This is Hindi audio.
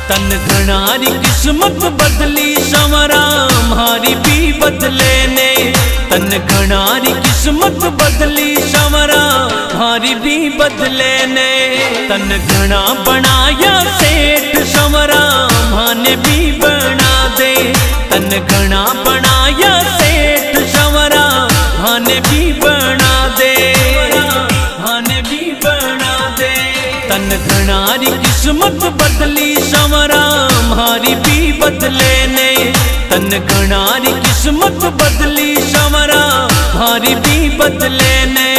तन घनारी किस्मत बदली संवरा हमारी भी बदले ने। तन घनारी किस्मत बदली संवरा हमारी भी बदले ने। तन घना बनाया सेठ संवरा माने भी बना दे। तन घना बनाया सेठ संवरा माने भी बना दे। माने भी बना दे। तन घनारी किस्मत बदली संवरा हमारी भी बदले ने। तन घनारी किस्मत बदली संवरा हमारी भी बदले ने।